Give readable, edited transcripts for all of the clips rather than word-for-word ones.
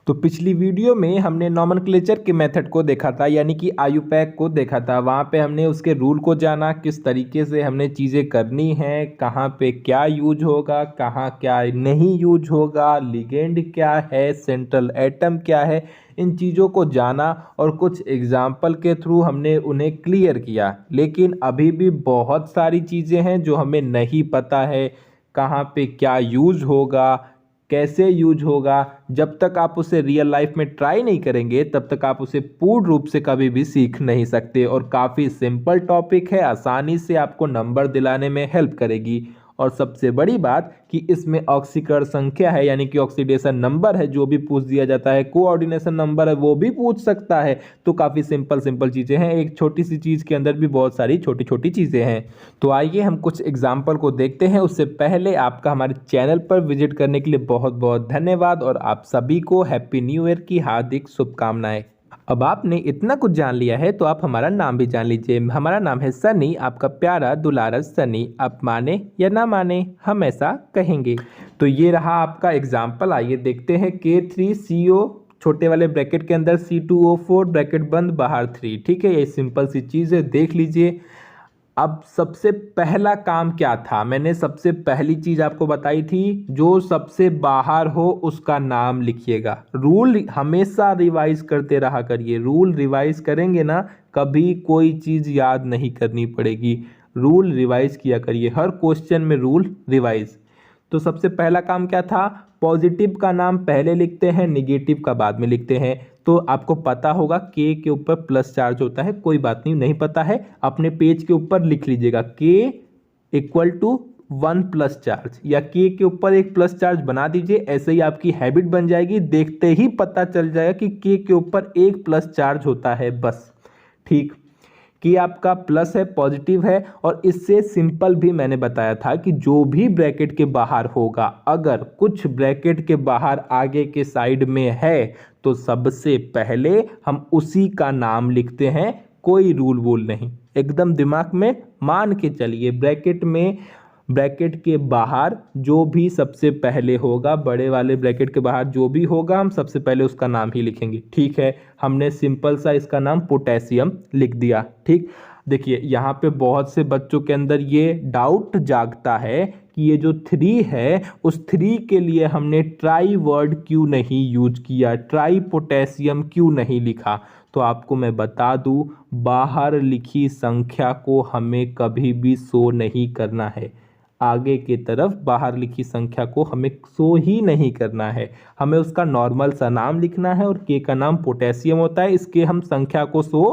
तो पिछली वीडियो में हमने नॉमेनक्लेचर के मेथड को देखा था, यानी कि आयुपैक को देखा था। वहाँ पे हमने उसके रूल को जाना, किस तरीके से हमने चीज़ें करनी हैं, कहाँ पे क्या यूज होगा, कहाँ क्या नहीं यूज होगा, लिगेंड क्या है, सेंट्रल एटम क्या है, इन चीज़ों को जाना और कुछ एग्जाम्पल के थ्रू हमने उन्हें क्लियर किया। लेकिन अभी भी बहुत सारी चीज़ें हैं जो हमें नहीं पता है, कहाँ पे क्या यूज होगा, कैसे यूज होगा। जब तक आप उसे रियल लाइफ में ट्राई नहीं करेंगे तब तक आप उसे पूर्ण रूप से कभी भी सीख नहीं सकते। और काफ़ी सिंपल टॉपिक है, आसानी से आपको नंबर दिलाने में हेल्प करेगी। और सबसे बड़ी बात कि इसमें ऑक्सीकरण संख्या है, यानी कि ऑक्सीडेशन नंबर है, जो भी पूछ दिया जाता है। कोऑर्डिनेशन नंबर है, वो भी पूछ सकता है। तो काफ़ी सिंपल सिंपल चीज़ें हैं, एक छोटी सी चीज़ के अंदर भी बहुत सारी छोटी छोटी चीज़ें हैं। तो आइए हम कुछ एग्जाम्पल को देखते हैं। उससे पहले आपका हमारे चैनल पर विजिट करने के लिए बहुत बहुत धन्यवाद और आप सभी को हैप्पी न्यू ईयर की हार्दिक शुभकामनाएं। अब आपने इतना कुछ जान लिया है तो आप हमारा नाम भी जान लीजिए। हमारा नाम है सनी, आपका प्यारा दुलारा सनी। आप माने या ना माने, हम ऐसा कहेंगे। तो ये रहा आपका एग्जाम्पल। आइए देखते हैं। K3CO छोटे वाले ब्रैकेट के अंदर C2O4 ब्रैकेट बंद बाहर 3। ठीक है, ये सिंपल सी चीज़ है, देख लीजिए। अब सबसे पहला काम क्या था, मैंने सबसे पहली चीज आपको बताई थी, जो सबसे बाहर हो उसका नाम लिखिएगा। रूल हमेशा रिवाइज करते रहा करिए। रूल रिवाइज करेंगे ना, कभी कोई चीज याद नहीं करनी पड़ेगी। रूल रिवाइज किया करिए, हर क्वेश्चन में रूल रिवाइज। तो सबसे पहला काम क्या था, पॉजिटिव का नाम पहले लिखते हैं, निगेटिव का बाद में लिखते हैं। तो आपको पता होगा K के ऊपर प्लस चार्ज होता है, कोई बात नहीं, नहीं पता है अपने पेज के ऊपर लिख लीजिएगा K equal to 1 plus charge, या K के ऊपर एक प्लस चार्ज बना दीजिए। ऐसे ही आपकी हैबिट बन जाएगी, देखते ही पता चल जाएगा कि K के ऊपर एक प्लस चार्ज होता है, बस। ठीक, कि आपका प्लस है, पॉजिटिव है। और इससे सिंपल भी मैंने बताया था कि जो भी ब्रैकेट के बाहर होगा, अगर कुछ ब्रैकेट के बाहर आगे के साइड में है तो सबसे पहले हम उसी का नाम लिखते हैं। कोई रूल वूल नहीं, एकदम दिमाग में मान के चलिए। ब्रैकेट के बाहर जो भी सबसे पहले होगा, बड़े वाले ब्रैकेट के बाहर जो भी होगा, हम सबसे पहले उसका नाम ही लिखेंगे। ठीक है, हमने सिंपल सा इसका नाम पोटेशियम लिख दिया। ठीक, देखिए यहाँ पे बहुत से बच्चों के अंदर ये डाउट जागता है कि ये जो 3 है, उस 3 के लिए हमने ट्राई वर्ड क्यों नहीं यूज किया, ट्राई पोटेशियम क्यों नहीं लिखा। तो आपको मैं बता दूं, बाहर लिखी संख्या को हमें कभी भी शो नहीं करना है। आगे की तरफ बाहर लिखी संख्या को हमें शो ही नहीं करना है, हमें उसका नॉर्मल सा नाम लिखना है। और के का नाम पोटेशियम होता है, इसके हम संख्या को शो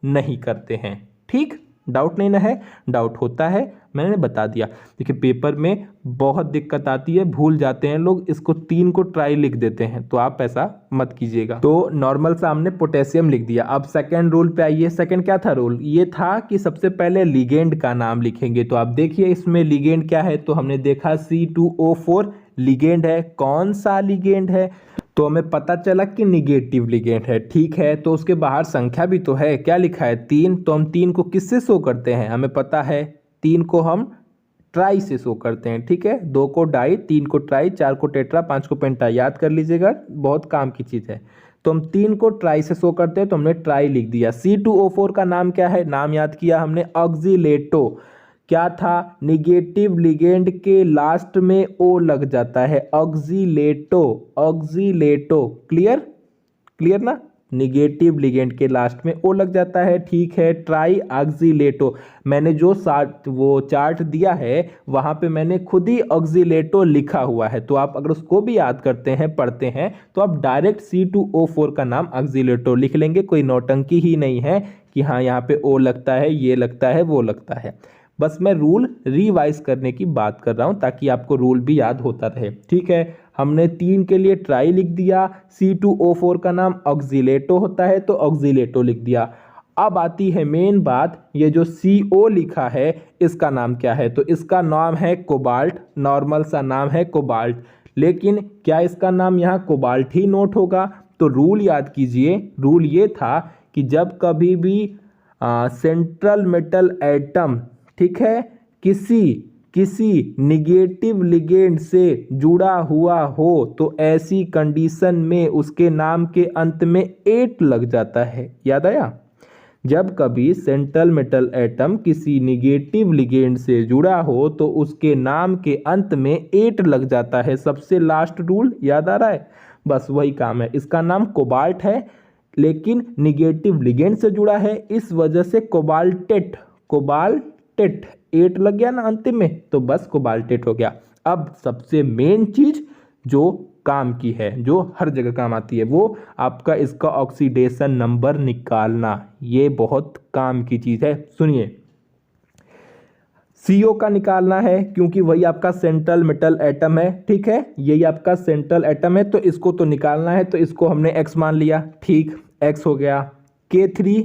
नहीं करते हैं। ठीक, डाउट नहीं ना है? डाउट होता है, मैंने बता दिया। देखिए पेपर में बहुत दिक्कत आती है, भूल जाते हैं लोग, इसको 3 को ट्राई लिख देते हैं, तो आप ऐसा मत कीजिएगा। तो नॉर्मल सा हमने पोटेशियम लिख दिया। अब सेकंड रूल पे आइए। सेकंड क्या था रूल, ये था कि सबसे पहले लिगेंड का नाम लिखेंगे। तो आप देखिए इसमें लिगेंड क्या है, तो हमने देखा C2O4 लिगेंड है। कौन सा लिगेंड है, तो हमें पता चला कि निगेटिव लिगेंड है। ठीक है, तो उसके बाहर संख्या भी तो है, क्या लिखा है 3। तो हम 3 को किससे शो करते हैं, हमें पता है 3 को हम ट्राई से शो करते हैं। ठीक है, 2 को डाई, 3 को ट्राई, 4 को टेट्रा, 5 को पेंटा, याद कर लीजिएगा, बहुत काम की चीज़ है। तो हम 3 को ट्राई से शो करते हैं, तो हमने ट्राई लिख दिया। C2O4 का नाम क्या है, नाम याद किया हमने, ऑक्सीलेटो। क्या था, निगेटिव लिगेंड के लास्ट में ओ लग जाता है, ऑक्सीलेटो। ऑक्सीलेटो, क्लियर क्लियर ना, निगेटिव लिगेंड के लास्ट में ओ लग जाता है। ठीक है, ट्राई ऑक्सीलेटो, मैंने जो वो चार्ट दिया है वहां पे मैंने खुद ही ऑक्सीलेटो लिखा हुआ है। तो आप अगर उसको भी याद करते हैं, पढ़ते हैं, तो आप डायरेक्ट C2O4 का नाम ऑक्सीलेटो लिख लेंगे। कोई नौटंकी ही नहीं है कि हाँ यहाँ पे ओ लगता है, ये लगता है, वो लगता है। बस मैं रूल रिवाइज करने की बात कर रहा हूं ताकि आपको रूल भी याद होता रहे। ठीक है, हमने 3 के लिए ट्राई लिख दिया। C2O4 का नाम ऑक्सीलेटो होता है, तो ऑक्सीलेटो लिख दिया। अब आती है मेन बात, ये जो CO लिखा है इसका नाम क्या है, तो इसका नाम है कोबाल्ट। नॉर्मल सा नाम है कोबाल्ट, लेकिन क्या इसका नाम यहाँ कोबाल्ट ही नोट होगा, तो रूल याद कीजिए। रूल ये था कि जब कभी भी सेंट्रल मेटल एटम, ठीक है, किसी किसी निगेटिव लिगेंड से जुड़ा हुआ हो तो ऐसी कंडीशन में उसके नाम के अंत में एट लग जाता है। याद आया? जब कभी सेंट्रल मेटल एटम किसी निगेटिव लिगेंड से जुड़ा हो तो उसके नाम के अंत में एट लग जाता है। सबसे लास्ट रूल याद आ रहा है? बस वही काम है। इसका नाम कोबाल्ट है लेकिन निगेटिव लिगेंड से जुड़ा है, इस वजह से कोबाल्टेट एट लग गया ना अंतिम में, तो बस कोबाल्टेट हो गया। अब सबसे मेन चीज जो काम की है, जो हर जगह काम आती है, वो आपका इसका ऑक्सीडेशन नंबर निकालना। ये बहुत काम की चीज है। सुनिए, CO का निकालना है क्योंकि वही आपका सेंट्रल मेटल एटम है। ठीक है, यही आपका सेंट्रल एटम है तो इसको तो निकालना है, तो इसको हमने X मान लिया। ठीक, X हो गया। K3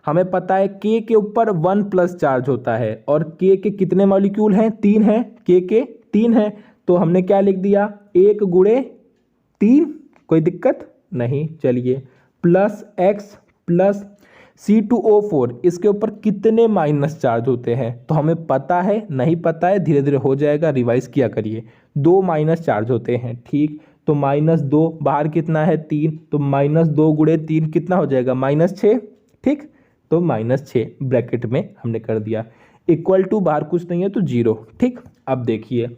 हमें पता है K के ऊपर 1+ चार्ज होता है और K के कितने मॉलिक्यूल हैं? 3 हैं। K के 3 हैं तो हमने क्या लिख दिया? 1 × 3। कोई दिक्कत नहीं। चलिए, +X + C2O4 इसके ऊपर कितने माइनस चार्ज होते हैं? तो हमें पता है? नहीं पता है, धीरे धीरे हो जाएगा, रिवाइज किया करिए। 2 माइनस चार्ज होते हैं। ठीक, तो -2, बाहर कितना है? 3, तो -2 × 3 कितना हो जाएगा? -6। ठीक, तो -6 ब्रैकेट में हमने कर दिया, इक्वल टू बाहर कुछ नहीं है तो 0। ठीक, अब देखिए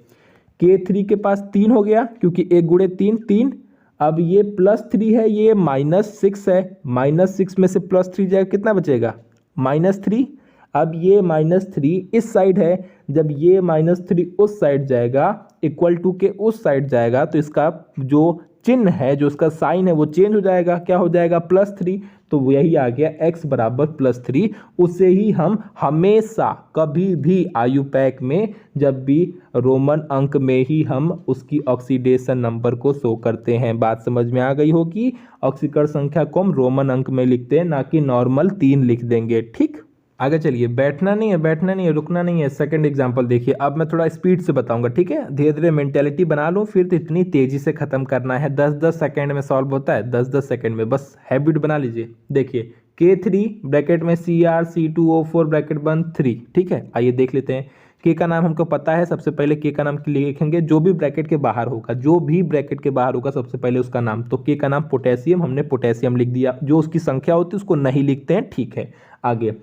K3 के पास 3 हो गया क्योंकि 1 × 3 3। अब ये +3 है, ये -6 है। -6 में से +3 जाएगा, कितना बचेगा? -3। अब ये -3 इस साइड है, जब ये -3 उस साइड जाएगा, इक्वल टू के उस साइड जाएगा, तो इसका जो चिन्ह है, जो इसका साइन है, वो चेंज हो जाएगा। क्या हो जाएगा? +3। तो यही आ गया X बराबर +3। उसे ही हम हमेशा कभी भी आयुपैक में, जब भी रोमन अंक में ही हम उसकी ऑक्सीडेशन नंबर को शो करते हैं। बात समझ में आ गई होगी? ऑक्सीकरण संख्या को हम रोमन अंक में लिखते हैं, ना कि नॉर्मल 3 लिख देंगे। ठीक, आगे चलिए। बैठना नहीं है, रुकना नहीं है। सेकंड एग्जांपल देखिए। अब मैं थोड़ा स्पीड से बताऊंगा, ठीक है? धीरे धीरे मेंटेलिटी बना लो, फिर तो इतनी तेजी से खत्म करना है। 10-10 सेकंड में सॉल्व होता है, 10-10 सेकंड में, बस हैबिट बना लीजिए। देखिए, K3 ब्रैकेट में Cr C2O4 ब्रैकेट बंद 3। ठीक है, आइए देख लेते हैं। K का नाम हमको पता है, सबसे पहले K का नाम लिखेंगे जो भी ब्रैकेट के बाहर होगा, सबसे पहले उसका नाम। तो K का नाम पोटेशियम, हमने पोटेशियम लिख दिया। जो उसकी संख्या होती है उसको नहीं लिखते हैं। ठीक है, आगे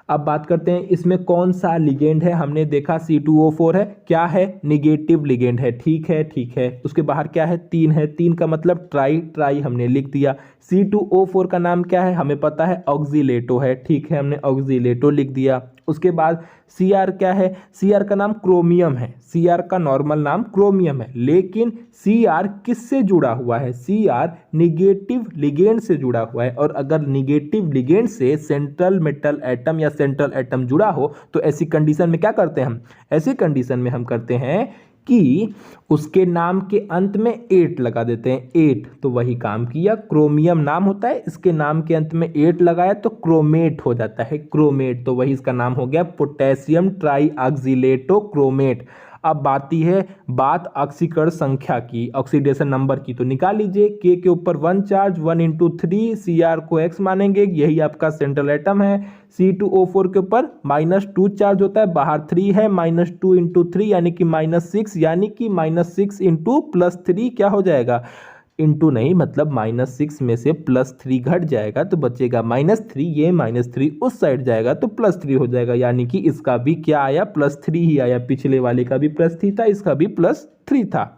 अब बात करते हैं इसमें कौन सा लिगेंड है। हमने देखा C2O4 है, क्या है? निगेटिव लिगेंड है। ठीक है। उसके बाहर क्या है? 3 है। 3 का मतलब ट्राई हमने लिख दिया। C2O4 का नाम क्या है? हमें पता है, ऑक्सीलेटो है। ठीक है, हमने ऑक्सीलेटो लिख दिया। उसके बाद Cr क्या है? Cr का नाम क्रोमियम है। Cr का नॉर्मल नाम क्रोमियम है, लेकिन Cr किससे जुड़ा हुआ है? Cr निगेटिव लिगेंड से जुड़ा हुआ है। और अगर निगेटिव लिगेंड से सेंट्रल मेटल एटम या सेंट्रल एटम जुड़ा हो तो ऐसी कंडीशन में क्या करते हैं हम? ऐसी कंडीशन में हम करते हैं कि उसके नाम के अंत में 8 लगा देते हैं। 8, तो वही काम किया। क्रोमियम नाम होता है, इसके नाम के अंत में 8 लगाया तो क्रोमेट हो जाता है। क्रोमेट, तो वही इसका नाम हो गया पोटेशियम ट्राईऑक्सीलेटो क्रोमेट। अब आती है बात ऑक्सीकरण संख्या की, ऑक्सीडेशन नंबर की, तो निकाल लीजिए। K के ऊपर 1 चार्ज, 1 × 3, Cr को X मानेंगे, यही आपका सेंट्रल एटम है। C2O4 के ऊपर -2 चार्ज होता है, बाहर 3 है, -2 × 3 यानी कि -6, यानी कि -6 × +3 क्या हो जाएगा? इंटू नहीं, मतलब -6 में से +3 घट जाएगा तो बचेगा -3। ये -3 उस साइड जाएगा तो +3 हो जाएगा, यानी कि इसका भी क्या आया? +3 ही आया। पिछले वाले का भी +3 था, इसका भी +3 था।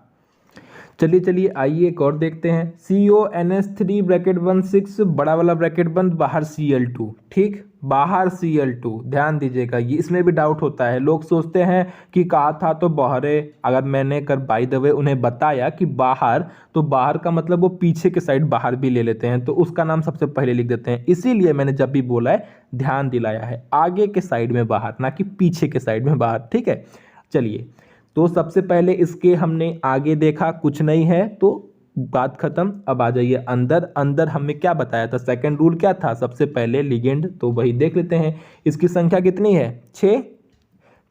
चलिए आइए एक और देखते हैं। CONH3 ब्रैकेट बंद 6, बड़ा वाला ब्रैकेट बंद, बाहर Cl2। ठीक, बाहर Cl2, ध्यान दीजिएगा, ये इसमें भी डाउट होता है। लोग सोचते हैं कि कहा था तो बाहर, अगर मैंने कर बाय द वे उन्हें बताया कि बाहर, तो बाहर का मतलब वो पीछे के साइड बाहर भी ले लेते हैं, तो उसका नाम सबसे पहले लिख देते हैं। इसीलिए मैंने जब भी बोला है ध्यान दिलाया है, आगे के साइड में बाहर, ना कि पीछे के साइड में बाहर। ठीक है, चलिए, तो सबसे पहले इसके हमने आगे देखा, कुछ नहीं है तो बात खत्म। अब आ जाइए अंदर हमें क्या बताया था? सेकंड रूल क्या था? सबसे पहले लिगेंड, तो वही देख लेते हैं। इसकी संख्या कितनी है? 6।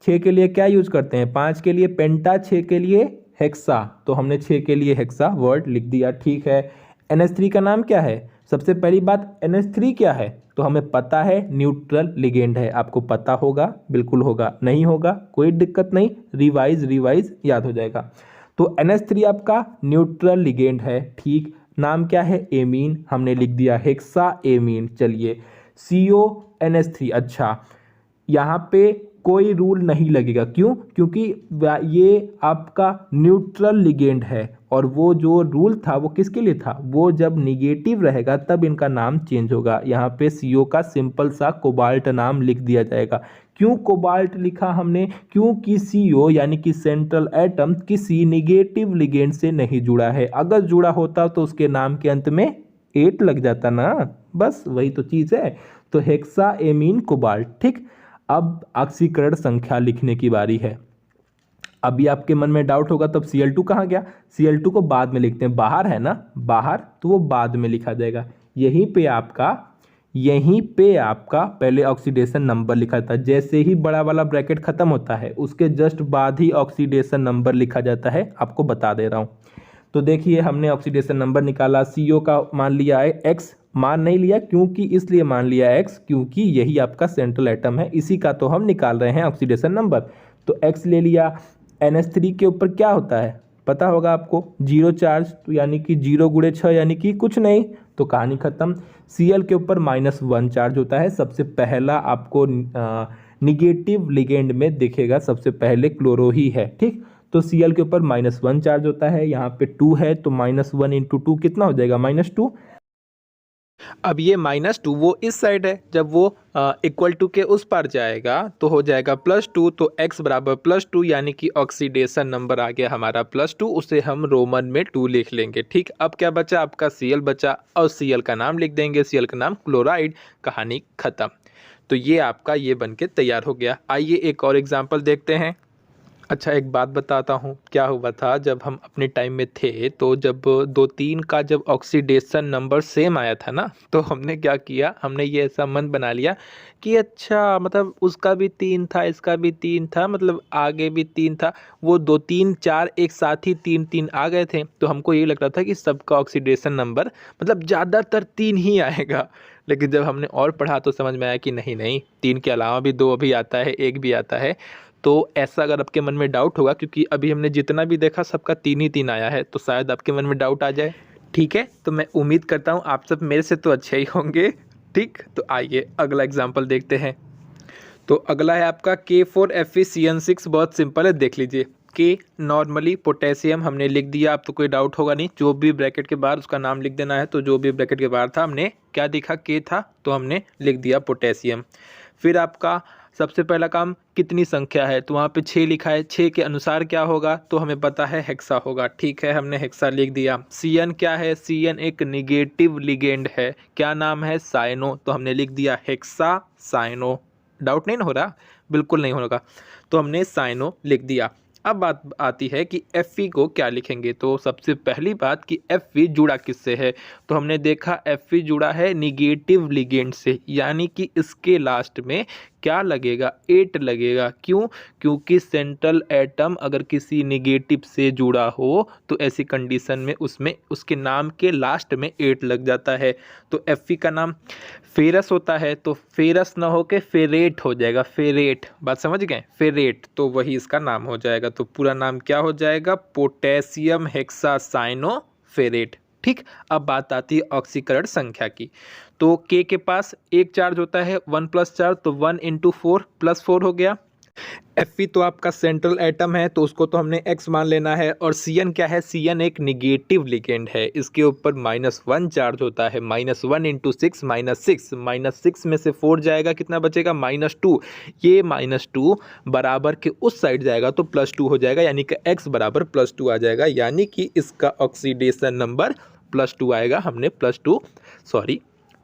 6 के लिए क्या यूज करते हैं? 5 के लिए पेंटा, 6 के लिए हेक्सा, तो हमने 6 के लिए हेक्सा वर्ड लिख दिया। ठीक है, NH3 का नाम क्या है? सबसे पहली बात NH3 क्या है, तो हमें पता है न्यूट्रल लिगेंड है। आपको पता होगा, बिल्कुल होगा, नहीं होगा कोई दिक्कत नहीं, रिवाइज याद हो जाएगा। तो NH3 आपका न्यूट्रल लिगेंड है। ठीक, नाम क्या है, एमीन, हमने लिख दिया हेक्सा एमीन। चलिए CONH3, अच्छा यहाँ पे कोई रूल नहीं लगेगा, क्यों, क्योंकि ये आपका न्यूट्रल लिगेंड है और वो जो रूल था वो किसके लिए था, वो जब निगेटिव रहेगा तब इनका नाम चेंज होगा। यहाँ पे CO का सिंपल सा कोबाल्ट नाम लिख दिया जाएगा। क्यों कोबाल्ट लिखा हमने, क्योंकि CO यानी कि सेंट्रल एटम किसी निगेटिव लिगेंड से नहीं जुड़ा है। अगर जुड़ा होता तो उसके नाम के अंत में 8 लग जाता ना, बस वही तो चीज़ है। तो हेक्सा एमीन कोबाल्ट। ठीक, अब ऑक्सीकरण संख्या लिखने की बारी है। अभी आपके मन में डाउट होगा तब Cl2 कहाँ गया, Cl2 को बाद में लिखते हैं, बाहर है ना, बाहर, तो वो बाद में लिखा जाएगा। यहीं पे आपका पहले ऑक्सीडेशन नंबर लिखा था। जैसे ही बड़ा वाला ब्रैकेट खत्म होता है उसके जस्ट बाद ही ऑक्सीडेशन नंबर लिखा जाता है, आपको बता दे रहा हूँ। तो देखिए हमने ऑक्सीडेशन नंबर निकाला, CO का मान लिया है X, मान नहीं लिया क्योंकि, इसलिए मान लिया X क्योंकि यही आपका सेंट्रल एटम है, इसी का तो हम निकाल रहे हैं ऑक्सीडेशन नंबर। तो X ले लिया। NH3 के ऊपर क्या होता है पता होगा आपको, 0 चार्ज, तो यानी कि 0 गुणे 6 यानी कि कुछ नहीं, तो कहानी खत्म। Cl के ऊपर -1 चार्ज होता है। सबसे पहला आपको निगेटिव लिगेंड में दिखेगा, सबसे पहले क्लोरो ही है। ठीक, तो Cl के ऊपर -1 चार्ज होता है, यहाँ पे 2 है तो -1 × 2 कितना हो जाएगा, -2। अब ये -2 वो इस साइड है, जब वो इक्वल टू के उस पार जाएगा तो हो जाएगा +2, तो x बराबर +2 यानी कि ऑक्सीडेशन नंबर आ गया हमारा +2, उसे हम रोमन में 2 लिख लेंगे। ठीक, अब क्या बचा, आपका Cl बचा और Cl का नाम लिख देंगे, Cl का नाम क्लोराइड, कहानी खत्म। तो ये आपका ये बन के तैयार हो गया। आइए एक और एग्जाम्पल देखते हैं। अच्छा एक बात बताता हूँ, क्या हुआ था जब हम अपने टाइम में थे, तो जब 2-3 का जब ऑक्सीडेशन नंबर सेम आया था ना, तो हमने क्या किया, हमने ये ऐसा मन बना लिया कि अच्छा मतलब उसका भी 3 था, इसका भी 3 था, मतलब आगे भी 3 था, वो 2-3-4 एक साथ ही 3-3 आ गए थे, तो हमको ये लग रहा था कि सबका ऑक्सीडेशन नंबर मतलब ज़्यादातर 3 ही आएगा। लेकिन जब हमने और पढ़ा तो समझ में आया कि नहीं नहीं, 3 के अलावा भी 2 भी आता है, 1 भी आता है। तो ऐसा अगर आपके मन में डाउट होगा, क्योंकि अभी हमने जितना भी देखा सबका 3 ही 3 आया है, तो शायद आपके मन में डाउट आ जाए। ठीक है, तो मैं उम्मीद करता हूँ आप सब मेरे से तो अच्छे ही होंगे। ठीक, तो आइए अगला एग्जाम्पल देखते हैं। तो अगला है आपका K4FeCN6, बहुत सिंपल है, देख लीजिए। K नॉर्मली पोटेशियम हमने लिख दिया, अब तो कोई डाउट होगा नहीं, जो भी ब्रैकेट के बाहर उसका नाम लिख देना है। तो जो भी ब्रैकेट के बाहर था हमने क्या दिखा, K था, तो हमने लिख दिया पोटेशियम। फिर आपका सबसे पहला काम कितनी संख्या है, तो वहाँ पे 6 लिखा है, 6 के अनुसार क्या होगा, तो हमें पता है हेक्सा होगा। ठीक है, हमने हेक्सा लिख दिया। Cn क्या है, Cn एक निगेटिव लिगेंड है, क्या नाम है, साइनो, तो हमने लिख दिया हेक्सा साइनो। डाउट नहीं हो रहा, बिल्कुल नहीं होगा, तो हमने साइनो लिख दिया। अब बात आती है कि Fe को क्या लिखेंगे, तो सबसे पहली बात कि Fe जुड़ा किससे है, तो हमने देखा Fe जुड़ा है निगेटिव लिगेंड से, यानी कि इसके लास्ट में क्या लगेगा, 8 लगेगा। क्यों, क्योंकि सेंट्रल एटम अगर किसी निगेटिव से जुड़ा हो तो ऐसी कंडीशन में उसमें उसके नाम के लास्ट में 8 लग जाता है। तो Fe का नाम फेरस होता है, तो फेरस ना हो के फेरेट हो जाएगा, फेरेट, बात समझ गए, फेरेट, तो वही इसका नाम हो जाएगा। तो पूरा नाम क्या हो जाएगा, पोटेशियम हेक्सासाइनो फेरेट। ठीक, अब बात आती है ऑक्सीकरण संख्या की। तो K के पास एक चार्ज होता है 1 + चार्ज, तो 1 × 4 +4 हो गया। Fe तो आपका सेंट्रल एटम है, तो उसको तो हमने X मान लेना है। और Cn क्या है, Cn एक निगेटिव लिगेंड है, इसके ऊपर -1 चार्ज होता है, -1 × 6 -6, -6 में से 4 जाएगा, कितना बचेगा, -2। ये -2 बराबर के उस साइड जाएगा तो +2 हो जाएगा, यानी कि X बराबर +2 आ जाएगा, यानी कि इसका ऑक्सीडेशन नंबर +2 आएगा। हमने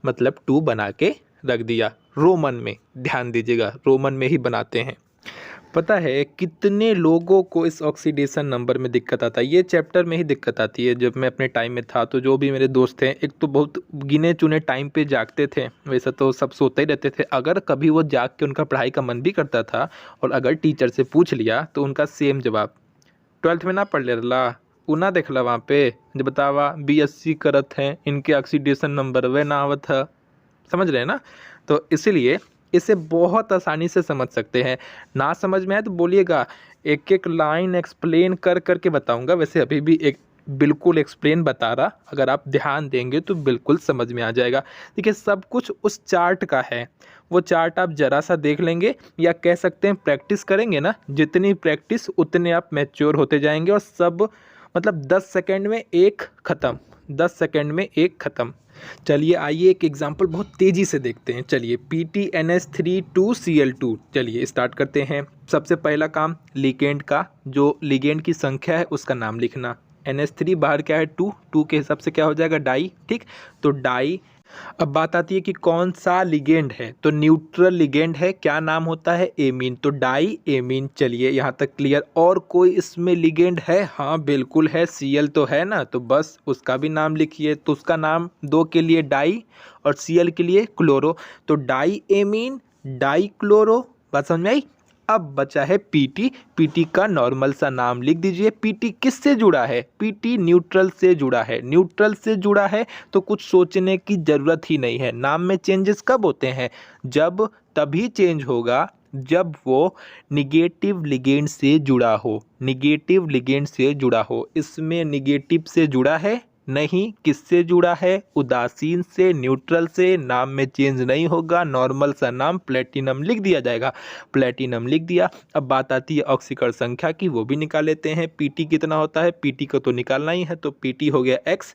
मतलब 2 बना के रख दिया रोमन में, ध्यान दीजिएगा रोमन में ही बनाते हैं। पता है कितने लोगों को इस ऑक्सीडेशन नंबर में दिक्कत आता है, ये चैप्टर में ही दिक्कत आती है। जब मैं अपने टाइम में था तो जो भी मेरे दोस्त थे, एक तो बहुत गिने चुने टाइम पे जागते थे, वैसे तो सब सोते ही रहते थे। अगर कभी वो जाग के उनका पढ़ाई का मन भी करता था और अगर टीचर से पूछ लिया तो उनका सेम जवाब, 12th में ना पढ़ ले रहा, उना देखला वहाँ पे जो बतावा BSC करत हैं इनके ऑक्सीडेशन नंबर वे ना आवत है, समझ रहे हैं ना। तो इसीलिए इसे बहुत आसानी से समझ सकते हैं। ना समझ में आए तो बोलिएगा, एक एक लाइन एक्सप्लेन कर करके बताऊंगा। वैसे अभी भी एक बिल्कुल एक्सप्लेन बता रहा, अगर आप ध्यान देंगे तो बिल्कुल समझ में आ जाएगा। देखिए सब कुछ उस चार्ट का है, वो चार्ट आप जरा सा देख लेंगे या कह सकते हैं प्रैक्टिस करेंगे ना, जितनी प्रैक्टिस उतने आप मैच्योर होते जाएंगे। और सब मतलब 10 सेकंड में एक ख़त्म, 10 सेकंड में एक ख़त्म। चलिए आइए एक एग्जांपल बहुत तेज़ी से देखते हैं। चलिए PTNS3 2Cl2, चलिए स्टार्ट करते हैं। सबसे पहला काम लिगेंड का, जो लिगेंड की संख्या है उसका नाम लिखना। NH3 बाहर क्या है 2, 2 के हिसाब से क्या हो जाएगा डाई, ठीक। तो डाई। अब बात आती है कि कौन सा लिगेंड है, तो न्यूट्रल लिगेंड है, क्या नाम होता है एमीन, तो डाई एमीन। चलिए यहाँ तक क्लियर। और कोई इसमें लिगेंड है, हाँ बिल्कुल है, Cl तो है ना, तो बस उसका भी नाम लिखिए। तो उसका नाम 2 के लिए डाई और Cl के लिए क्लोरो, तो डाई एमीन डाई क्लोरो। बात समझ में आई। अब बचा है पीटी, पीटी का नॉर्मल सा नाम लिख दीजिए। पीटी किससे जुड़ा है, पीटी न्यूट्रल से जुड़ा है, न्यूट्रल से जुड़ा है तो कुछ सोचने की ज़रूरत ही नहीं है। नाम में चेंजेस कब होते हैं, जब तभी चेंज होगा जब वो निगेटिव लिगेंड से जुड़ा हो, निगेटिव लिगेंड से जुड़ा हो। इसमें निगेटिव से जुड़ा है नहीं, किससे जुड़ा है, उदासीन से, न्यूट्रल से। नाम में चेंज नहीं होगा, नॉर्मल सा नाम प्लेटिनम लिख दिया जाएगा, प्लेटिनम लिख दिया। अब बात आती है ऑक्सीकरण संख्या की, वो भी निकाल लेते हैं। पीटी कितना होता है, पीटी को तो निकालना ही है, तो पीटी हो गया x।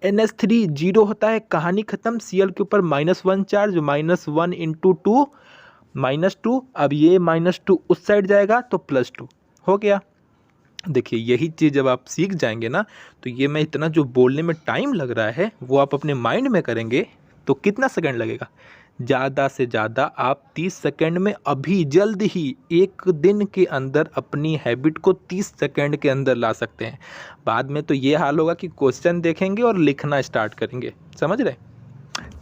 NH3 जीरो होता है, कहानी खत्म। Cl के ऊपर -1 चार्ज, -1 × 2 -2। अब ये -2 उस साइड जाएगा तो +2 हो गया। देखिए यही चीज़ जब आप सीख जाएंगे ना, तो ये मैं इतना जो बोलने में टाइम लग रहा है वो आप अपने माइंड में करेंगे तो कितना सेकंड लगेगा, ज़्यादा से ज़्यादा आप 30 सेकंड में, अभी जल्द ही एक दिन के अंदर अपनी हैबिट को 30 सेकंड के अंदर ला सकते हैं। बाद में तो ये हाल होगा कि क्वेश्चन देखेंगे और लिखना स्टार्ट करेंगे, समझ रहे।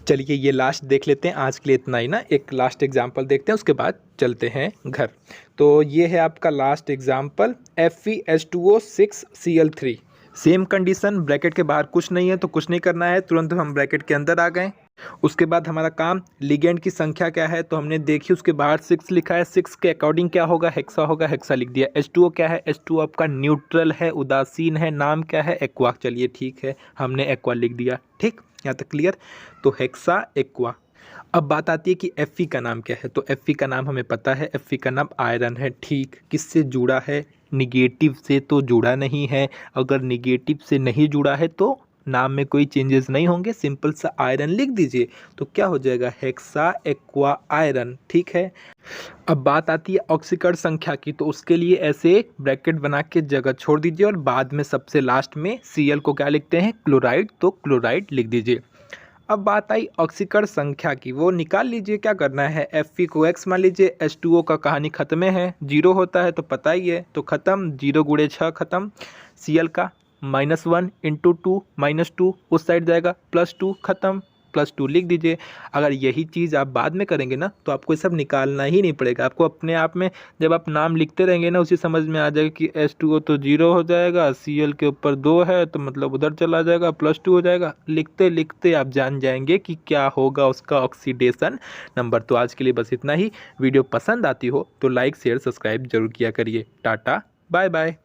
चलिए ये लास्ट देख लेते हैं, आज के लिए इतना ही ना। एक लास्ट एग्जांपल देखते हैं, उसके बाद चलते हैं घर। तो ये है आपका last example, FeH2O6Cl3। Same condition, bracket के बाहर कुछ नहीं है तो कुछ नहीं करना है, तुरंत हम ब्रैकेट के अंदर आ गए। उसके बाद हमारा काम, लिगेंड की संख्या क्या है तो हमने देखी, उसके बाहर 6 लिखा है, 6 के अकॉर्डिंग क्या होगा, हेक्सा होगा, हेक्सा लिख दिया। H2O क्या है, H2O आपका न्यूट्रल है, उदासीन है, नाम क्या है एक्वा, चलिए ठीक है हमने एक्वा लिख दिया, ठीक यहाँ तक क्लियर। तो हेक्सा एक्वा। अब बात आती है कि Fe का नाम क्या है, तो Fe का नाम हमें पता है, Fe का नाम आयरन है, ठीक। किससे जुड़ा है, निगेटिव से तो जुड़ा नहीं है। अगर निगेटिव से नहीं जुड़ा है तो नाम में कोई चेंजेस नहीं होंगे, सिंपल सा आयरन लिख दीजिए तो क्या हो जाएगा, हेक्सा एक्वा आयरन, ठीक है। अब बात आती है ऑक्सीकरण संख्या की, तो उसके लिए ऐसे ब्रैकेट बना के जगह छोड़ दीजिए और बाद में सबसे लास्ट में Cl को क्या लिखते हैं, क्लोराइड, तो क्लोराइड लिख दीजिए। अब बात आई ऑक्सीकरण संख्या की, वो निकाल लीजिए। क्या करना है, Fe को x मान लीजिए, H2O का कहानी खत्म है, जीरो होता है तो पता ही है, तो खत्म, 0 × 6 खत्म। Cl का -1 × 2 -2 उस साइड जाएगा, +2 खत्म, +2 लिख दीजिए। अगर यही चीज़ आप बाद में करेंगे ना तो आपको ये सब निकालना ही नहीं पड़ेगा, आपको अपने आप में जब आप नाम लिखते रहेंगे ना उसी समझ में आ जाएगा कि H2O तो 0 हो जाएगा, Cl के ऊपर 2 है तो मतलब उधर चला जाएगा, +2 हो जाएगा। लिखते लिखते आप जान जाएंगे कि क्या होगा उसका ऑक्सीडेशन नंबर। तो आज के लिए बस इतना ही। वीडियो पसंद आती हो तो लाइक शेयर सब्सक्राइब जरूर किया करिए। Tata bye bye.